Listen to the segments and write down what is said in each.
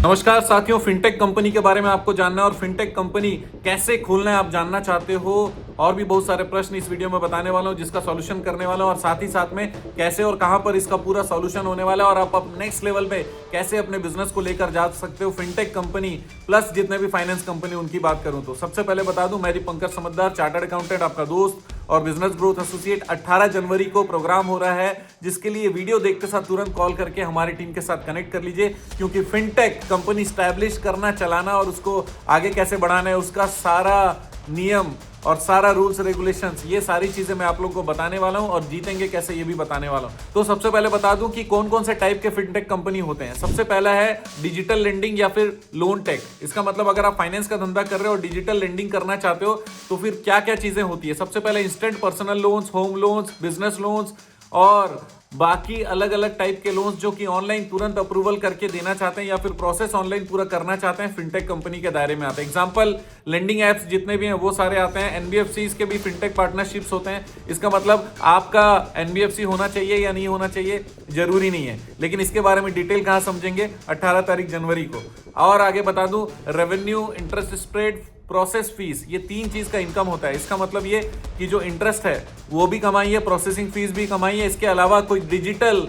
नमस्कार साथियों, fintech company के बारे में आपको जानना है और फिनटेक कंपनी कैसे खोलना है आप जानना चाहते हो और भी बहुत सारे प्रश्न इस वीडियो में बताने वाला हूं जिसका सॉल्यूशन करने वाला हूं और साथ ही साथ में कैसे और कहां पर इसका पूरा सॉल्यूशन होने वाला है और आप नेक्स्ट लेवल पे कैसे अपने बिजनेस को लेकर जा सकते हो। फिनटेक कंपनी प्लस जितने भी फाइनेंस कंपनी उनकी बात करूं तो सबसे पहले बता दूं, मैं पंकज समझदार, चार्टर्ड अकाउंटेंट, आपका दोस्त और बिजनेस ग्रोथ एसोसिएट। 18 जनवरी को प्रोग्राम हो रहा है जिसके लिए वीडियो देखते साथ तुरंत कॉल करके हमारी टीम के साथ कनेक्ट कर लीजिए, क्योंकि फिनटेक कंपनी स्टैब्लिश करना, चलाना और उसको आगे कैसे बढ़ाना है उसका सारा नियम और सारा रूल्स रेगुलेशंस, ये सारी चीजें मैं आप लोगों को बताने वाला हूं और जीतेंगे कैसे ये भी बताने वाला हूं। तो सबसे पहले बता दूं कि कौन कौन से टाइप के फिनटेक कंपनी होते हैं। सबसे पहला है डिजिटल लेंडिंग या फिर लोन टेक। इसका मतलब अगर आप फाइनेंस का धंधा कर रहे हो और डिजिटल लेंडिंग करना चाहते हो तो फिर क्या क्या चीजें होती है। सबसे पहले instant personal loans, home loans, business loans और बाकी अलग अलग टाइप के लोन्स जो कि ऑनलाइन तुरंत अप्रूवल करके देना चाहते हैं या फिर प्रोसेस ऑनलाइन पूरा करना चाहते हैं, फिनटेक कंपनी के दायरे में आते हैं। एग्जांपल लेंडिंग एप्स जितने भी हैं वो सारे आते हैं। एनबीएफसी के भी फिनटेक पार्टनरशिप्स होते हैं। इसका मतलब आपका एनबीएफसी होना चाहिए या नहीं होना चाहिए जरूरी नहीं है, लेकिन इसके बारे में डिटेल कहां समझेंगे 18 तारीख जनवरी को। और आगे बता दूं, revenue, interest spread, process fees, ये तीन चीज का इनकम होता है। इसका मतलब ये कि जो इंटरेस्ट है वो भी कमाई है, प्रोसेसिंग फीस भी कमाई है। इसके अलावा कोई डिजिटल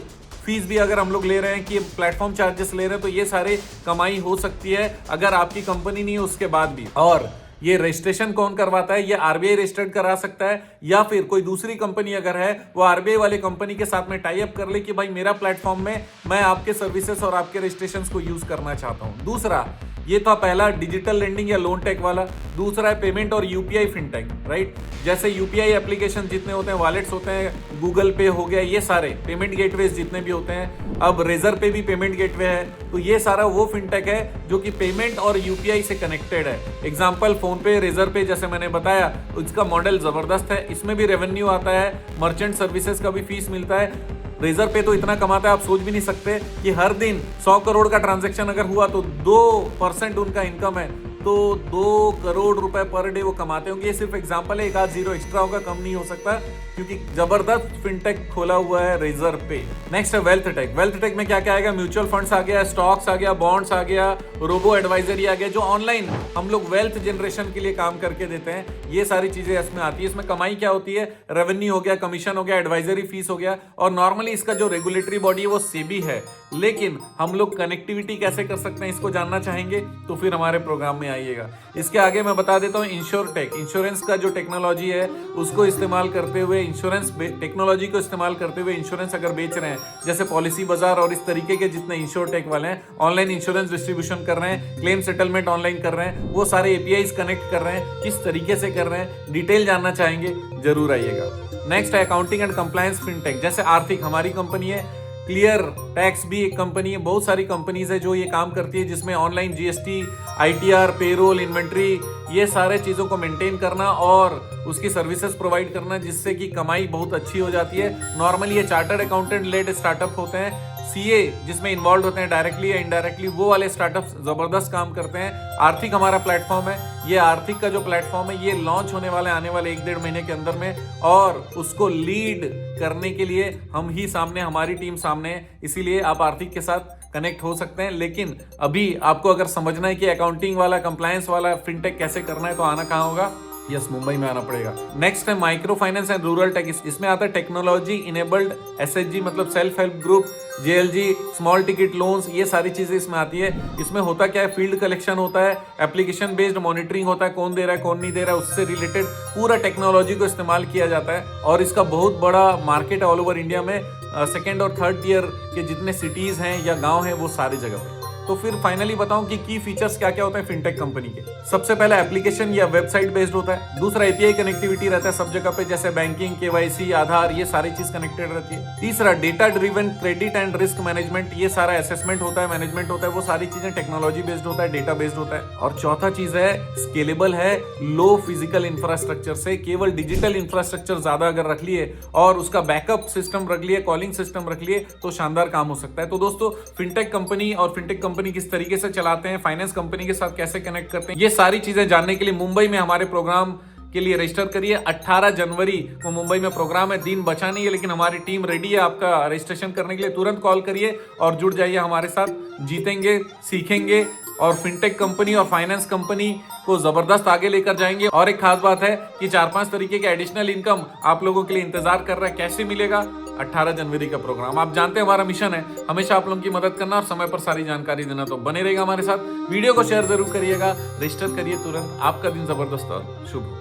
फीस भी अगर हम लोग ले रहे हैं कि प्लेटफॉर्म चार्जेस ले रहे हैं तो ये सारे कमाई हो सकती है अगर आपकी कंपनी नहीं है उसके बाद भी। और ये रजिस्ट्रेशन कौन करवाता है? ये आरबीआई रजिस्टर्ड करा सकता है या फिर कोई दूसरी कंपनी अगर है वो आरबीआई वाले कंपनी के साथ में टाई अप कर ले कि भाई मेरा प्लेटफॉर्म में मैं आपके सर्विसेज और आपके रजिस्ट्रेशन को यूज करना चाहता हूं। दूसरा, ये था पहला डिजिटल लेंडिंग या लोन टेक वाला। दूसरा है पेमेंट और यूपीआई फिनटेक, राइट। जैसे यूपीआई एप्लीकेशन जितने होते हैं, वॉलेट्स होते हैं, गूगल पे हो गया, ये सारे पेमेंट गेटवेज जितने भी होते हैं, अब रेजर पे भी पेमेंट गेटवे है, तो ये सारा वो फिनटेक है जो कि पेमेंट और यूपीआई से कनेक्टेड है। एग्जाम्पल फोन पे, रेजर पे, जैसे मैंने बताया इसका मॉडल जबरदस्त है, इसमें भी रेवेन्यू आता है, मर्चेंट सर्विसेज का भी फीस मिलता है। रेजर पे तो इतना कमाता है आप सोच भी नहीं सकते कि हर दिन 100 करोड़ का ट्रांजैक्शन अगर हुआ तो 2% उनका इनकम है, तो 2 करोड़ रुपए पर डे वो कमाते होंगे। ये सिर्फ एग्जांपल है, एक आध जीरो एक्स्ट्रा होगा, कम नहीं हो सकता, क्योंकि जबरदस्त फिनटेक खोला हुआ है रेजर पे। नेक्स्ट है वेल्थ टेक। वेल्थ टेक में क्या क्या आएगा? म्यूचुअल फंड्स आ गया, स्टॉक्स आ गया, बॉन्ड्स आ गया, रोबो एडवाइजरी आ गया, जो ऑनलाइन हम लोग वेल्थ जनरेशन के लिए काम करके देते हैं, ये सारी चीजें इसमें आती है। इसमें कमाई क्या होती है? रेवेन्यू हो गया, कमीशन हो गया, एडवाइजरी फीस हो गया। और नॉर्मली इसका जो रेगुलेटरी बॉडी है वो सेबी है, लेकिन हम लोग कनेक्टिविटी कैसे कर सकते हैं इसको जानना चाहेंगे तो फिर हमारे प्रोग्राम में आइएगा। इसके आगे मैं बता देता हूँ इंश्योरटेक। इंश्योरेंस का जो टेक्नोलॉजी है उसको इस्तेमाल करते हुए, इंश्योरेंस टेक्नोलॉजी को इस्तेमाल करते हुए इंश्योरेंस अगर बेच रहे हैं, जैसे पॉलिसी बाजार और इस तरीके के जितने इंश्योरटेक वाले हैं, ऑनलाइन इंश्योरेंस डिस्ट्रीब्यूशन कर रहे हैं, क्लेम सेटलमेंट ऑनलाइन कर रहे हैं, वो सारे एपीआईज कनेक्ट कर रहे हैं, किस तरीके से कर रहे हैं, डिटेल जानना चाहेंगे जरूर आइएगा। नेक्स्ट है अकाउंटिंग एंड कंप्लायंस फिनटेक। जैसे आर्थिक हमारी कंपनी है, क्लियर टैक्स भी एक कंपनी है, बहुत सारी कंपनीज है जो ये काम करती है, जिसमें online GST, ITR, payroll, inventory, ये सारे चीजों को मेंटेन करना और उसकी सर्विसेज प्रोवाइड करना, जिससे कि कमाई बहुत अच्छी हो जाती है। नॉर्मली ये चार्टर्ड अकाउंटेंट लेड स्टार्टअप होते हैं। सीए जिसमें इन्वॉल्व होते हैं डायरेक्टली या इनडायरेक्टली, वो वाले स्टार्टअप्स जबरदस्त काम करते हैं। आर्थिक हमारा प्लेटफॉर्म है, ये आर्थिक का जो प्लेटफॉर्म है ये लॉन्च होने वाला है आने वाले 1-1.5 महीने के अंदर में, और उसको लीड करने के लिए हम ही सामने, हमारी टीम सामने है, इसीलिए आप आर्थिक के साथ कनेक्ट हो सकते हैं। लेकिन अभी आपको अगर समझना है कि अकाउंटिंग वाला, कंप्लायंस वाला फिनटेक कैसे करना है तो आना कहाँ होगा? यस, मुंबई में आना पड़ेगा। नेक्स्ट है micro finance and rural tech. इसमें आता है टेक्नोलॉजी इनेबल्ड एसएचजी, मतलब self help group, JLG, small ticket loans, ये सारी चीजें इसमें आती है। इसमें होता क्या है? फील्ड कलेक्शन होता है, एप्लीकेशन बेस्ड मॉनिटरिंग होता है, कौन दे रहा है कौन नहीं दे रहा है, उससे रिलेटेड पूरा टेक्नोलॉजी को इस्तेमाल किया जाता है। और इसका बहुत बड़ा मार्केट है ऑल ओवर इंडिया में। सेकेंड और थर्ड टियर के जितने सिटीज हैं या गाँव हैं वो सारी जगह पे। तो फिर फाइनली बताऊं कि की फीचर्स क्या क्या होते हैं फिनटेक कंपनी के। सबसे पहले एप्लीकेशन या वेबसाइट बेस्ड होता है। दूसरा एपीआई कनेक्टिविटी रहता है सब जगह पे, जैसे बैंकिंग, केवाईसी, आधार, ये सारी चीज कनेक्टेड रहती है। तीसरा data driven credit and risk management, ये सारा असेसमेंट होता है, मैनेजमेंट होता है, वो सारी चीजें टेक्नोलॉजी बेस्ड होता है, डेटा बेस्ड होता है। और चौथा चीज है स्केलेबल है, लो फिजिकल इंफ्रास्ट्रक्चर से, केवल डिजिटल इंफ्रास्ट्रक्चर ज्यादा अगर रख लिए और उसका बैकअप सिस्टम रख लिए, कॉलिंग सिस्टम रख लिए तो शानदार काम हो सकता है। तो दोस्तों, फिनटेक कंपनी और फिनटेक कंपनी किस तरीके से चलाते हैं, फाइनेंस कंपनी के साथ कैसे कनेक्ट करते हैं, ये सारी चीजें जानने के लिए मुंबई में हमारे प्रोग्राम के लिए रजिस्टर करिए। 18 जनवरी को मुंबई में प्रोग्राम है, दिन बचा नहीं है लेकिन हमारी टीम रेडी है आपका रजिस्ट्रेशन करने के लिए। तुरंत कॉल करिए और जुड़ जाइए हमारे साथ। जीतेंगे, सीखेंगे और फिनटेक कंपनी और फाइनेंस कंपनी को जबरदस्त आगे लेकर जाएंगे। और एक खास बात है कि 4-5 तरीके के एडिशनल इनकम आप लोगों के लिए इंतजार कर रहा है। कैसे मिलेगा? 18 जनवरी का प्रोग्राम। आप जानते हैं हमारा मिशन है हमेशा आप लोगों की मदद करना और समय पर सारी जानकारी देना, तो बने रहेगा हमारे साथ। वीडियो को शेयर जरूर करिएगा, रजिस्टर करिए तुरंत। आपका दिन जबरदस्त और शुभ हो।